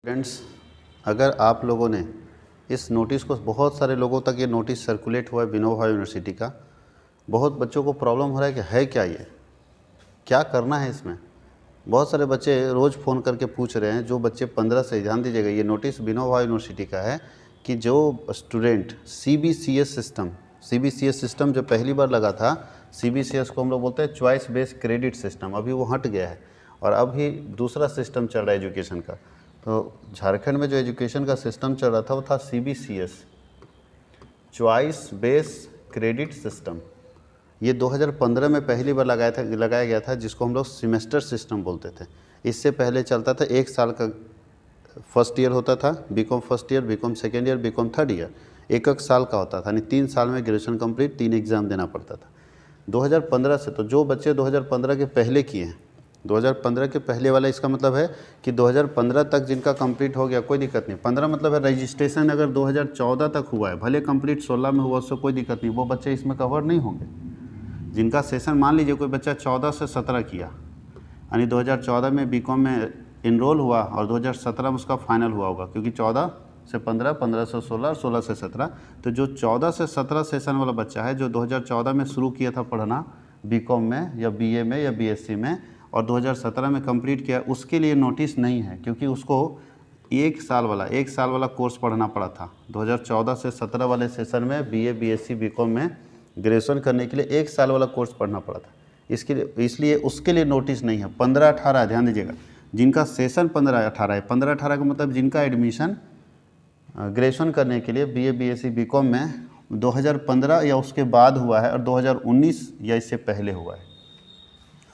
Friends, अगर आप लोगों ने इस नोटिस को, बहुत सारे लोगों तक ये नोटिस सर्कुलेट हुआ है विनोबा यूनिवर्सिटी का। बहुत बच्चों को प्रॉब्लम हो रहा है कि है क्या, ये क्या करना है इसमें। बहुत सारे बच्चे रोज़ फ़ोन करके पूछ रहे हैं। जो बच्चे 15 से, ध्यान दीजिएगा, ये नोटिस विनोबा यूनिवर्सिटी का है कि जो स्टूडेंट सीबीसीएस सिस्टम जो पहली बार लगा था, सीबीसीएस को हम लोग बोलते हैं चॉइस बेस्ड क्रेडिट सिस्टम, अभी वो हट गया है और अभी दूसरा सिस्टम चल रहा है एजुकेशन का। तो झारखंड में जो एजुकेशन का सिस्टम चल रहा था वो था CBCS, choice based credit system. ये 2015 में पहली बार लगाया गया था, जिसको हम लोग सेमेस्टर सिस्टम बोलते थे। इससे पहले चलता था 1 साल का फर्स्ट ईयर होता था, BCom first year, BCom second year, BCom third year, एक साल का होता था, यानी 3 साल में ग्रेजुएशन कंप्लीट, 3 एग्ज़ाम देना पड़ता था। 2015 से, तो जो बच्चे 2015 के पहले किए हैं, 2015 के पहले वाला, इसका मतलब है कि 2015 तक जिनका कंप्लीट हो गया, कोई दिक्कत नहीं। 15 मतलब है रजिस्ट्रेशन अगर 2014 तक हुआ है, भले कंप्लीट 16 में हुआ, उससे कोई दिक्कत नहीं, वो बच्चे इसमें कवर नहीं होंगे। जिनका सेशन, मान लीजिए कोई बच्चा 14 से 17 किया, यानी 2014 में बीकॉम में इनरोल हुआ और 2017 में उसका फाइनल हुआ होगा, क्योंकि 14 से 15, 15 से 16 और 16 से 17। तो जो 14 से 17 सेशन वाला बच्चा है, जो 2014 में शुरू किया था पढ़ना बीकॉम में या बीए में या बीएससी में, और 2017 में कंप्लीट किया, उसके लिए नोटिस नहीं है, क्योंकि उसको 1 साल वाला कोर्स पढ़ना पड़ा था। 2014 से 17 वाले सेशन में बीए, बीएससी, बीकॉम में ग्रेजुएशन करने के लिए 1 साल वाला कोर्स पढ़ना पड़ा था। इसलिए उसके लिए नोटिस नहीं है। 15-18, ध्यान दीजिएगा, जिनका सेशन 15-18 है, 15-18 का मतलब जिनका एडमिशन ग्रेजुएशन करने के लिए बीए, बीएससी, बीकॉम में 2015 या उसके बाद हुआ है और 2019 या इससे पहले हुआ है।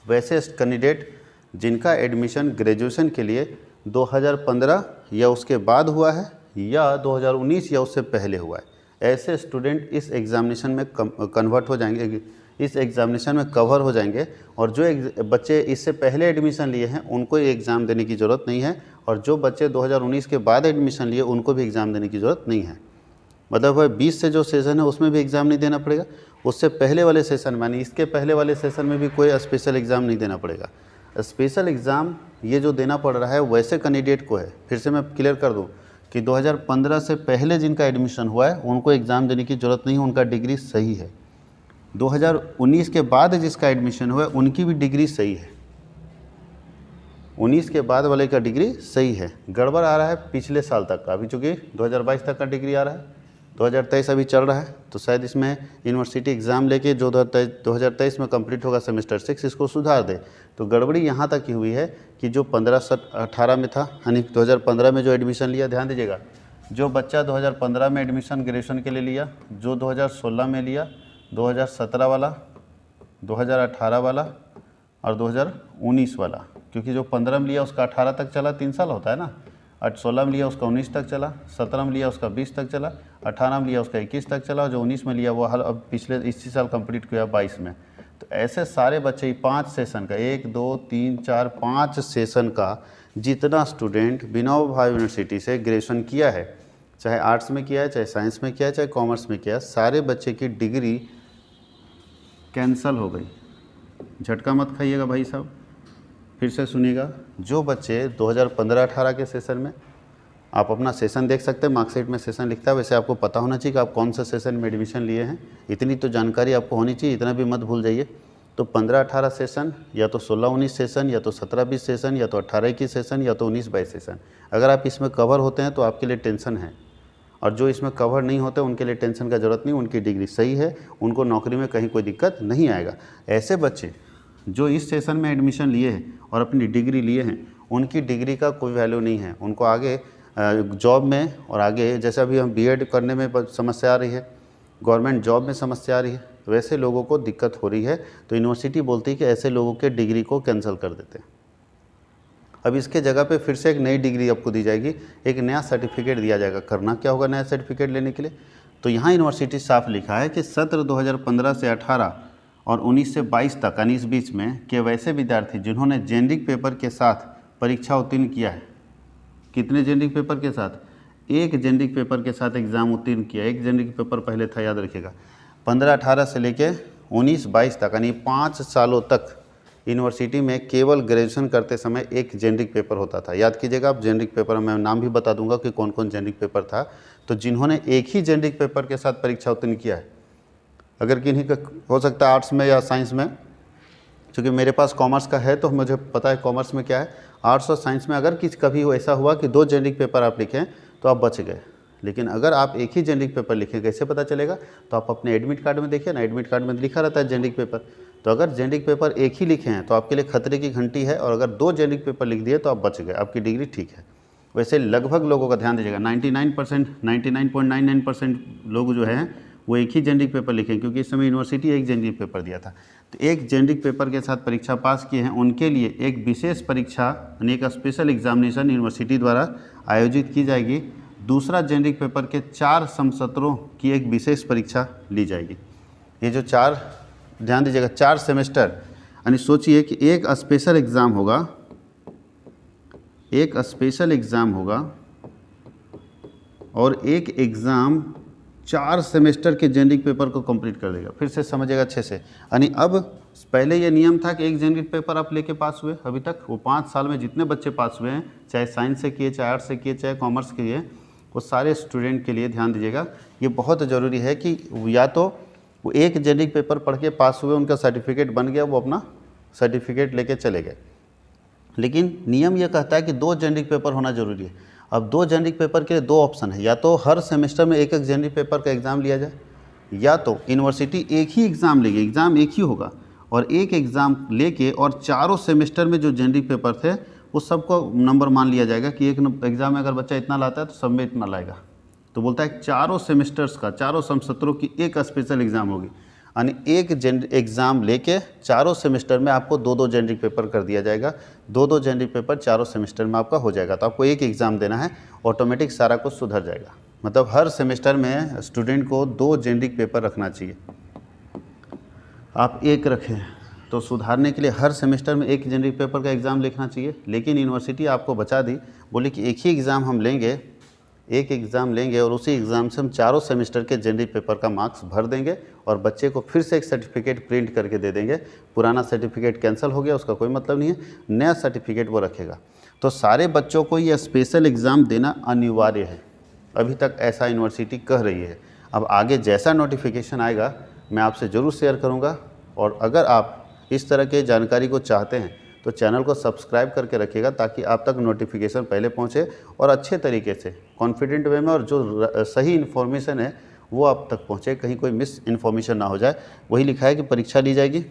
वैसे कैंडिडेट जिनका एडमिशन ग्रेजुएशन के लिए 2015 या उसके बाद हुआ है या 2019 या उससे पहले हुआ है, ऐसे स्टूडेंट इस एग्ज़ामिनेशन में कन्वर्ट हो जाएंगे, इस एग्ज़ामिनेशन में कवर हो जाएंगे। और जो बच्चे इससे पहले एडमिशन लिए हैं उनको एग्ज़ाम देने की ज़रूरत नहीं है, और जो बच्चे 2019 के बाद एडमिशन लिए उनको भी एग्ज़ाम देने की ज़रूरत नहीं है। मतलब 20 से जो सेशन है उसमें भी एग्ज़ाम नहीं देना पड़ेगा, उससे पहले वाले सेशन में, यानी इसके पहले वाले सेशन में भी कोई स्पेशल एग्ज़ाम नहीं देना पड़ेगा। स्पेशल एग्ज़ाम ये जो देना पड़ रहा है वैसे कैंडिडेट को है। फिर से मैं क्लियर कर दूं कि 2015 से पहले जिनका एडमिशन हुआ है उनको एग्ज़ाम देने की ज़रूरत नहीं है, उनका डिग्री सही है। 2019 के बाद जिसका एडमिशन हुआ है उनकी भी डिग्री सही है, 19 के बाद वाले का डिग्री सही है। गड़बड़ आ रहा है पिछले साल तक का, अभी चूँकि 2022 तक का डिग्री आ रहा है, 2023 अभी चल रहा है, तो शायद इसमें यूनिवर्सिटी एग्ज़ाम लेके जो 2023 में कंप्लीट होगा सेमेस्टर 6, इसको सुधार दे। तो गड़बड़ी यहाँ तक की हुई है कि जो 15 से 18 में था, यानी 2015 में जो एडमिशन लिया, ध्यान दीजिएगा, जो बच्चा 2015 में एडमिशन ग्रेजुएशन के लिए लिया, जो 2016 में लिया, 2017 वाला, 2018 वाला और 2019 वाला, क्योंकि जो 15 में लिया उसका 18 तक चला, 3 साल होता है ना, 16 में लिया उसका 19 तक चला, 17 में लिया उसका 20 तक चला, 18 में लिया उसका 21 तक चला, और जो 19 में लिया वो हाल अब पिछले इसी साल कंप्लीट किया 22 में। तो ऐसे सारे बच्चे 5 सेशन का, 1, 2, 3, 4, 5 सेशन का जितना स्टूडेंट विनोबा यूनिवर्सिटी से ग्रेजुएशन किया है, चाहे आर्ट्स में किया है, चाहे साइंस में किया है, चाहे कॉमर्स में किया है, सारे बच्चे की डिग्री कैंसल हो गई। झटका मत खाइएगा भाई साहब, फिर से सुनिएगा। जो बच्चे 2015-18 के सेशन में, आप अपना सेशन देख सकते हैं, मार्कशीट में सेशन लिखता है, वैसे आपको पता होना चाहिए कि आप कौन सा सेशन में एडमिशन लिए हैं, इतनी तो जानकारी आपको होनी चाहिए, इतना भी मत भूल जाइए। तो 15-18 सेशन, या तो 16-19 सेशन, या तो 17-20 सेशन, या तो 18-21 सेशन, या तो 19-22 सेशन, अगर आप इसमें कवर होते हैं तो आपके लिए टेंशन है, और जो इसमें कवर नहीं होते उनके लिए टेंशन का ज़रूरत नहीं, उनकी डिग्री सही है, उनको नौकरी में कहीं कोई दिक्कत नहीं आएगा। ऐसे बच्चे जो इस सेशन में एडमिशन लिए हैं और अपनी डिग्री लिए हैं, उनकी डिग्री का कोई वैल्यू नहीं है, उनको आगे जॉब में, और आगे जैसे अभी हम बीएड करने में समस्या आ रही है, गवर्नमेंट जॉब में समस्या आ रही है, वैसे लोगों को दिक्कत हो रही है। तो यूनिवर्सिटी बोलती है कि ऐसे लोगों के डिग्री को कैंसिल कर देते हैं। अब इसके जगह पे फिर से एक नई डिग्री आपको दी जाएगी, एक नया सर्टिफिकेट दिया जाएगा। करना क्या होगा नया सर्टिफिकेट लेने के लिए? तो यहाँ यूनिवर्सिटी साफ लिखा है कि सत्र 2015 से 18 और 19 से 22 तक, यानी इस बीच में के वैसे विद्यार्थी जिन्होंने जेनरिक पेपर के साथ परीक्षा उत्तीर्ण किया है। कितने जेनरिक पेपर के साथ? एक जेनरिक पेपर के साथ एग्ज़ाम उत्तीर्ण किया। एक जेनरिक पेपर पहले था, याद रखिएगा। 15-18 से लेके 19-22 तक, यानी 5 सालों तक यूनिवर्सिटी में केवल ग्रेजुएशन करते समय एक जेनरिक पेपर होता था। याद कीजिएगा आप, जेनरिक पेपर मैं नाम भी बता दूंगा कि कौन कौन जेनरिक पेपर था। तो जिन्होंने एक ही जेनरिक पेपर के साथ परीक्षा उत्तीर्ण किया है, अगर किन्हीं का हो सकता है आर्ट्स में या साइंस में, क्योंकि मेरे पास कॉमर्स का है तो मुझे पता है कॉमर्स में क्या है। आर्ट्स और साइंस में अगर कभी ऐसा हुआ कि 2 जेनरिक पेपर आप लिखें तो आप बच गए, लेकिन अगर आप एक ही जेनरिक पेपर लिखें कैसे पता चलेगा? तो आप अपने एडमिट कार्ड में देखिए ना, एडमिट कार्ड में लिखा रहता है जेनरिक पेपर। तो अगर जेनरिक पेपर एक ही लिखे हैं तो आपके लिए खतरे की घंटी है, और अगर 2 जेनरिक पेपर लिख दिए तो आप बच गए, आपकी डिग्री ठीक है। वैसे लगभग लोगों का ध्यान दीजिएगा, 99%, 99.99% लोग जो हैं वो एक ही जेनरिक पेपर लिखें, क्योंकि इस समय यूनिवर्सिटी एक जेनरिक पेपर दिया था। तो एक जेनरिक पेपर के साथ परीक्षा पास किए हैं उनके लिए एक विशेष परीक्षा यानी एक स्पेशल एग्जामिनेशन यूनिवर्सिटी द्वारा आयोजित की जाएगी। दूसरा जेनरिक पेपर के 4 समसत्रों की एक विशेष परीक्षा ली जाएगी। ये जो 4, ध्यान दीजिएगा, 4 सेमेस्टर, यानी सोचिए कि एक स्पेशल एग्ज़ाम होगा, एक स्पेशल एग्ज़ाम होगा और एक एग्ज़ाम 4 सेमेस्टर के जेनरिक पेपर को कंप्लीट कर देगा। फिर से समझिएगा अच्छे से, यानी अब पहले ये नियम था कि एक जेनरिक पेपर आप लेके पास हुए, अभी तक वो 5 साल में जितने बच्चे पास हुए हैं, चाहे साइंस से किए, चाहे आर्ट्स से किए, चाहे कॉमर्स के किए, वो सारे स्टूडेंट के लिए ध्यान दीजिएगा, ये बहुत ज़रूरी है कि या तो वो एक जेनरिक पेपर पढ़ के पास हुए, उनका सर्टिफिकेट बन गया, वो अपना सर्टिफिकेट लेके चले गए। लेकिन नियम ये कहता है कि 2 जेनरिक पेपर होना ज़रूरी है। अब 2 जेनरिक पेपर के 2 ऑप्शन है, या तो हर सेमेस्टर में एक जेनरिक पेपर का एग्ज़ाम लिया जाए, या तो यूनिवर्सिटी एक ही एग्ज़ाम लेगी, एग्ज़ाम एक ही होगा, और एक एग्ज़ाम लेके और चारों सेमेस्टर में जो जेनरिक पेपर थे वो सबको नंबर मान लिया जाएगा कि एक एग्ज़ाम में अगर बच्चा इतना लाता है तो सब में इतना लाएगा। तो बोलता है चारों सेमेस्टर्स का, चारों समसत्रों की एक स्पेशल एग्ज़ाम होगी, यानी एक एग्ज़ाम लेके चारों सेमेस्टर में आपको 2-2 जेनरिक पेपर कर दिया जाएगा। 2-2 जेनरिक पेपर चारों सेमेस्टर में आपका हो जाएगा। तो आपको एक एग्ज़ाम देना है, ऑटोमेटिक सारा कुछ सुधर जाएगा। मतलब हर सेमेस्टर में स्टूडेंट को 2 जेनरिक पेपर रखना चाहिए। आप एक रखें तो सुधारने के लिए हर सेमेस्टर में एक जेनरिक पेपर का एग्ज़ाम लिखना चाहिए। लेकिन यूनिवर्सिटी आपको बचा दी, बोली कि एक ही एग्ज़ाम हम लेंगे, एक एग्ज़ाम लेंगे और उसी एग्ज़ाम से हम चारों सेमेस्टर के जेनरिक पेपर का मार्क्स भर देंगे और बच्चे को फिर से एक सर्टिफिकेट प्रिंट करके दे देंगे। पुराना सर्टिफिकेट कैंसिल हो गया, उसका कोई मतलब नहीं है, नया सर्टिफिकेट वो रखेगा। तो सारे बच्चों को ये स्पेशल एग्ज़ाम देना अनिवार्य है, अभी तक ऐसा यूनिवर्सिटी कह रही है। अब आगे जैसा नोटिफिकेशन आएगा मैं आपसे ज़रूर शेयर करूँगा, और अगर आप इस तरह के जानकारी को चाहते हैं तो चैनल को सब्सक्राइब करके रखिएगा, ताकि आप तक नोटिफिकेशन पहले पहुंचे और अच्छे तरीके से कॉन्फिडेंट वे में, और जो सही इन्फॉर्मेशन है वो आप तक पहुंचे, कहीं कोई मिस इन्फॉर्मेशन ना हो जाए। वही लिखा है कि परीक्षा ली जाएगी,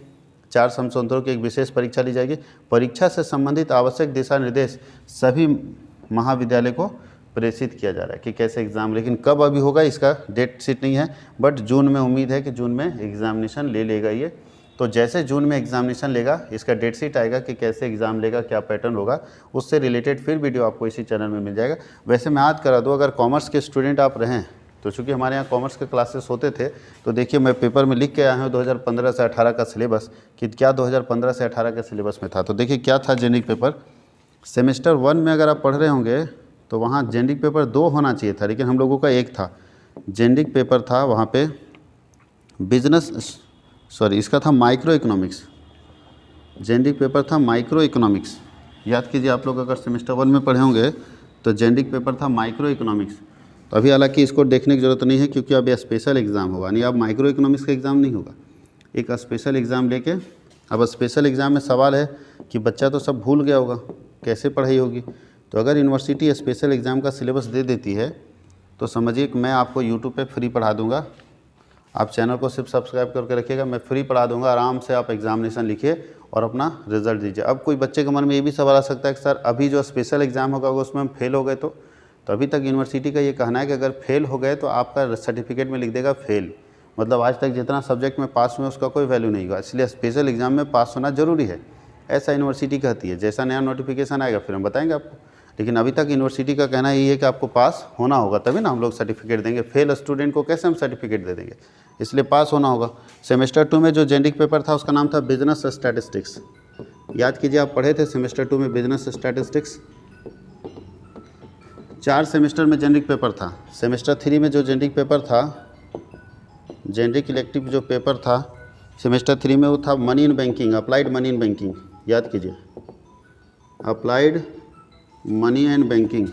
4 समसत्रों की एक विशेष परीक्षा ली जाएगी। परीक्षा से संबंधित आवश्यक दिशा निर्देश सभी महाविद्यालय को प्रेषित किया जा रहा है कि कैसे एग्ज़ाम, लेकिन कब अभी होगा इसका डेट शीट नहीं है, बट जून में उम्मीद है कि जून में एग्ज़ामिनेशन ले लेगा ये। तो जैसे जून में एग्ज़ामिनेशन लेगा, इसका डेट शीट आएगा कि कैसे एग्ज़ाम लेगा, क्या पैटर्न होगा, उससे रिलेटेड फिर वीडियो आपको इसी चैनल में मिल जाएगा। वैसे मैं याद करा दूँ, अगर कॉमर्स के स्टूडेंट आप रहें तो चूँकि हमारे यहाँ कॉमर्स के क्लासेस होते थे, तो देखिए मैं पेपर में लिख के आया हूँ 2015 से 18 का सिलेबस, कि क्या 2015 से 18 के सिलेबस में था। तो देखिए क्या था जेनरिक पेपर। सेमेस्टर 1 में अगर आप पढ़ रहे होंगे तो वहाँ जेनरिक पेपर 2 होना चाहिए था, लेकिन हम लोगों का एक था। जेनरिक पेपर था वहाँ पे इसका था माइक्रो इकोनॉमिक्स। जेनरिक पेपर था माइक्रो इकोनॉमिक्स, याद कीजिए आप लोग अगर सेमेस्टर 1 में पढ़े होंगे तो जेनरिक पेपर था माइक्रो इकोनॉमिक्स। तो अभी हालांकि इसको देखने की ज़रूरत नहीं है, क्योंकि अब ये स्पेशल एग्ज़ाम होगा, नहीं अब माइक्रो इकोनॉमिक्स का एग्ज़ाम नहीं होगा, एक स्पेशल एग्ज़ाम लेके। अब स्पेशल एग्ज़ाम में सवाल है कि बच्चा तो सब भूल गया होगा, कैसे पढ़ाई होगी। तो अगर यूनिवर्सिटी स्पेशल एग्ज़ाम का सिलेबस दे देती है तो समझिए कि मैं आपको यूट्यूब पे फ्री पढ़ा दूंगा। आप चैनल को सिर्फ सब्सक्राइब करके रखिएगा, मैं फ्री पढ़ा दूंगा, आराम से आप एग्ज़ामिनेशन लिखिए और अपना रिजल्ट दीजिए। अब कोई बच्चे के मन में ये भी सवाल आ सकता है कि सर अभी जो स्पेशल एग्ज़ाम होगा उसमें हम फेल हो गए तो अभी तक यूनिवर्सिटी का ये कहना है कि अगर फेल हो गए तो आपका सर्टिफिकेट में लिख देगा फेल, मतलब आज तक जितना सब्जेक्ट में पास हुए उसका कोई वैल्यू नहीं होगा, इसलिए स्पेशल एग्ज़ाम में पास होना ज़रूरी है, ऐसा यूनिवर्सिटी कहती है। जैसा नया नोटिफिकेशन आएगा फिर हम बताएंगे आपको, लेकिन अभी तक यूनिवर्सिटी का कहना यही है कि आपको पास होना होगा, तभी ना हम लोग सर्टिफिकेट देंगे। फेल स्टूडेंट को कैसे हम सर्टिफिकेट दे देंगे, इसलिए पास होना होगा। सेमेस्टर 2 में जो जेनरिक पेपर था उसका नाम था बिजनेस स्टैटिस्टिक्स। याद कीजिए आप पढ़े थे सेमेस्टर 2 में बिजनेस स्टैटिस्टिक्स। 4 सेमेस्टर में जेनरिक पेपर था। सेमेस्टर 3 में जो जेनरिक पेपर था, जेनरिक इलेक्टिव जो पेपर था सेमेस्टर 3 में, वो था money in banking, applied money in banking. याद कीजिए, अप्लाइड मनी एंड बैंकिंग,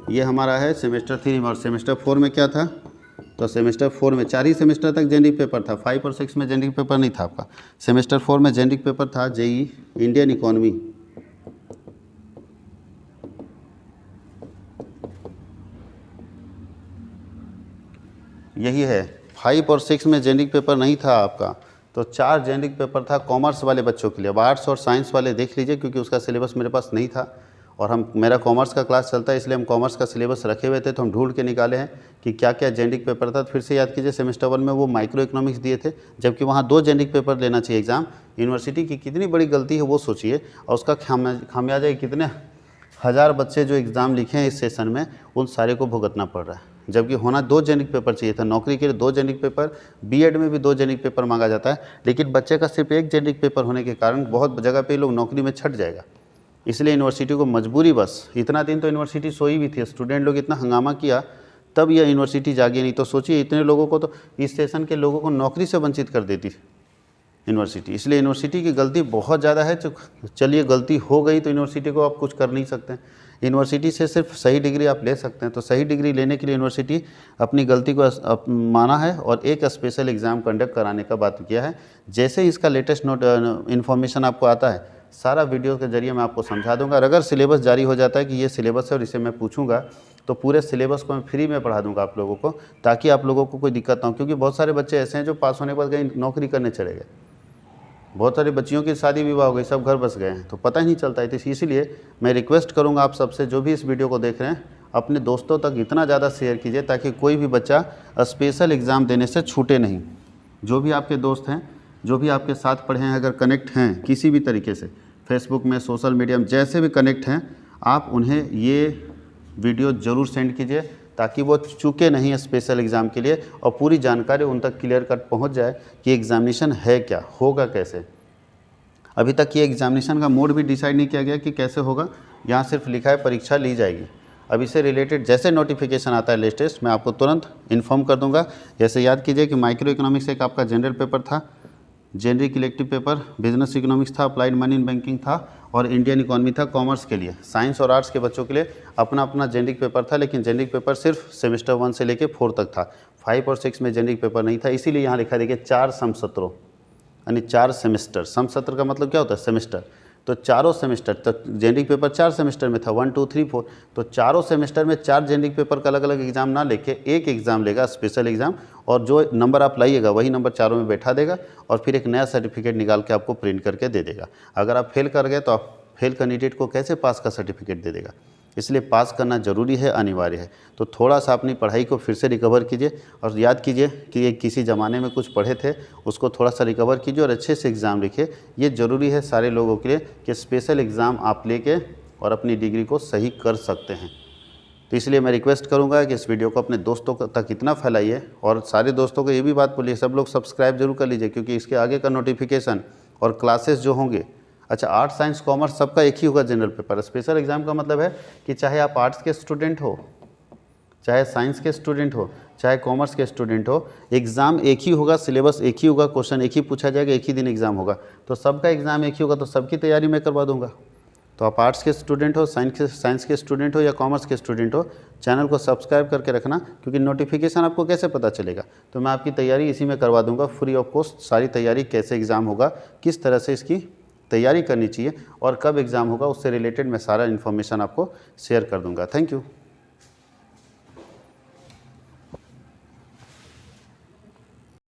ये हमारा है सेमेस्टर 3 और सेमेस्टर 4 में क्या था, तो सेमेस्टर 4 में 4 ही सेमेस्टर तक जेनरिक पेपर था, 5 और 6 में जेनरिक पेपर नहीं था आपका। सेमेस्टर 4 में जेनरिक पेपर था जेई इंडियन इकोनॉमी, यही है। 5 और 6 में जेनरिक पेपर नहीं था आपका, तो 4 जेनरिक पेपर था कॉमर्स वाले बच्चों के लिए। अब आर्ट्स और साइंस वाले देख लीजिए, क्योंकि उसका सिलेबस मेरे पास नहीं था और मेरा कॉमर्स का क्लास चलता है, इसलिए हम कॉमर्स का सिलेबस रखे हुए थे, तो हम ढूंढ के निकाले हैं कि क्या क्या जेनरिक पेपर था। तो फिर से याद कीजिए, सेमेस्टर 1 में वो माइक्रो इकोनॉमिक्स दिए थे, जबकि वहाँ 2 जेनरिक पेपर लेना चाहिए एग्ज़ाम। यूनिवर्सिटी की कितनी बड़ी गलती है वो सोचिए, और उसका खामियाजा कितने हज़ार बच्चे जो एग्ज़ाम लिखे हैं इस सेशन में, उन सारे को भुगतना पड़ रहा है। जबकि होना 2 जेनरिक पेपर चाहिए था, नौकरी के लिए 2 जेनरिक पेपर, बीएड में भी 2 जेनरिक पेपर मांगा जाता है, लेकिन बच्चे का सिर्फ 1 जेनरिक पेपर होने के कारण बहुत जगह पे लोग नौकरी में छट जाएगा। इसलिए यूनिवर्सिटी को मजबूरी, बस इतना दिन तो यूनिवर्सिटी सोई भी थी, स्टूडेंट लोग इतना हंगामा किया तब यह यूनिवर्सिटी जागी, नहीं तो सोचिए इतने लोगों को, तो इस सेशन के लोगों को नौकरी से वंचित कर देती यूनिवर्सिटी। इसलिए यूनिवर्सिटी की गलती बहुत ज़्यादा है। चलिए गलती हो गई तो यूनिवर्सिटी को आप कुछ कर नहीं सकते। यूनिवर्सिटी से सिर्फ सही डिग्री आप ले सकते हैं, तो सही डिग्री लेने के लिए यूनिवर्सिटी अपनी गलती को माना है और एक स्पेशल एग्ज़ाम कंडक्ट कराने का बात किया है। जैसे ही इसका लेटेस्ट इन्फॉर्मेशन आपको आता है, सारा वीडियो के जरिए मैं आपको समझा दूंगा। और अगर सिलेबस जारी हो जाता है कि ये सिलेबस है और इसे मैं पूछूंगा, तो पूरे सिलेबस को मैं फ्री में पढ़ा दूंगा आप लोगों को, ताकि आप लोगों को कोई दिक्कत ना हो। क्योंकि बहुत सारे बच्चे ऐसे हैं जो पास होने के बाद कहीं नौकरी करने चले गए, बहुत सारे बच्चियों की शादी विवाह हो गई, सब घर बस गए हैं, तो पता ही नहीं चलता है। तो इसीलिए मैं रिक्वेस्ट करूंगा आप सबसे, जो भी इस वीडियो को देख रहे हैं, अपने दोस्तों तक इतना ज़्यादा शेयर कीजिए ताकि कोई भी बच्चा स्पेशल एग्ज़ाम देने से छूटे नहीं। जो भी आपके दोस्त हैं, जो भी आपके साथ पढ़े हैं, अगर कनेक्ट हैं किसी भी तरीके से, फेसबुक में, सोशल मीडिया में, जैसे भी कनेक्ट हैं, आप उन्हें ये वीडियो ज़रूर सेंड कीजिए ताकि वो चूके नहीं स्पेशल एग्ज़ाम के लिए, और पूरी जानकारी उन तक क्लियर कट पहुंच जाए कि एग्ज़ामिनेशन है क्या, होगा कैसे। अभी तक ये एग्ज़ामिनेशन का मोड भी डिसाइड नहीं किया गया कि कैसे होगा, यहाँ सिर्फ लिखा है परीक्षा ली जाएगी। अब इससे रिलेटेड जैसे नोटिफिकेशन आता है लेटेस्ट, मैं आपको तुरंत इन्फॉर्म कर दूंगा। जैसे याद कीजिए कि माइक्रो इकोनॉमिक्स एक आपका जनरल पेपर था, generic elective paper business economics था, अप्लाइड मनी एंड बैंकिंग था, और इंडियन इकोनॉमी था कॉमर्स के लिए। साइंस और आर्ट्स के बच्चों के लिए अपना अपना जेनरिक पेपर था, लेकिन जेनरिक पेपर सिर्फ सेमेस्टर 1 से लेकर 4 तक था। 5 और 6 में जेनरिक पेपर नहीं था, इसीलिए यहाँ लिखा देखिए 4 समसत्रों, यानी 4 सेमेस्टर। सम सत्र का मतलब क्या होता है, सेमेस्टर। तो चारों सेमेस्टर, तो जेनरिक पेपर 4 सेमेस्टर में था, 1 2 3 4। तो चारों सेमेस्टर में 4 जेनरिक पेपर का अलग अलग एग्जाम ना लेके एक एग्ज़ाम लेगा, स्पेशल एग्ज़ाम, और जो नंबर आप लाइएगा वही नंबर चारों में बैठा देगा, और फिर एक नया सर्टिफिकेट निकाल के आपको प्रिंट करके दे देगा। अगर आप फेल कर गए तो आप फेल कैंडिडेट को कैसे पास का सर्टिफिकेट दे देगा। इसलिए पास करना ज़रूरी है, अनिवार्य है। तो थोड़ा सा अपनी पढ़ाई को फिर से रिकवर कीजिए, और याद कीजिए कि ये किसी ज़माने में कुछ पढ़े थे, उसको थोड़ा सा रिकवर कीजिए और अच्छे से एग्ज़ाम लिखिए। ये ज़रूरी है सारे लोगों के लिए कि स्पेशल एग्ज़ाम आप लेके और अपनी डिग्री को सही कर सकते हैं। तो इसलिए मैं रिक्वेस्ट करूँगा कि इस वीडियो को अपने दोस्तों तक इतना फैलाइए, और सारे दोस्तों को ये भी बात बोलिए, सब लोग सब्सक्राइब जरूर कर लीजिए, क्योंकि इसके आगे का नोटिफिकेशन और क्लासेस जो होंगे, अच्छा आर्ट्स साइंस कॉमर्स सबका एक ही होगा जनरल पेपर। स्पेशल एग्ज़ाम का मतलब है कि चाहे आप आर्ट्स के स्टूडेंट हो, चाहे साइंस के स्टूडेंट हो, चाहे कॉमर्स के स्टूडेंट हो, एग्ज़ाम एक ही होगा, सिलेबस एक ही होगा, क्वेश्चन एक ही पूछा जाएगा, एक ही दिन एग्ज़ाम होगा। तो सबका एग्ज़ाम एक ही होगा, तो सबकी तैयारी मैं करवा दूंगा। तो आप आर्ट्स के स्टूडेंट हो, साइंस के स्टूडेंट हो या कॉमर्स के स्टूडेंट हो, चैनल को सब्सक्राइब करके रखना, क्योंकि नोटिफिकेशन आपको कैसे पता चलेगा। तो मैं आपकी तैयारी इसी में करवा दूंगा, फ्री ऑफ कॉस्ट। सारी तैयारी, कैसे एग्ज़ाम होगा, किस तरह से इसकी तैयारी करनी चाहिए, और कब एग्ज़ाम होगा, उससे रिलेटेड मैं सारा इन्फॉर्मेशन आपको शेयर कर दूंगा। Thank you.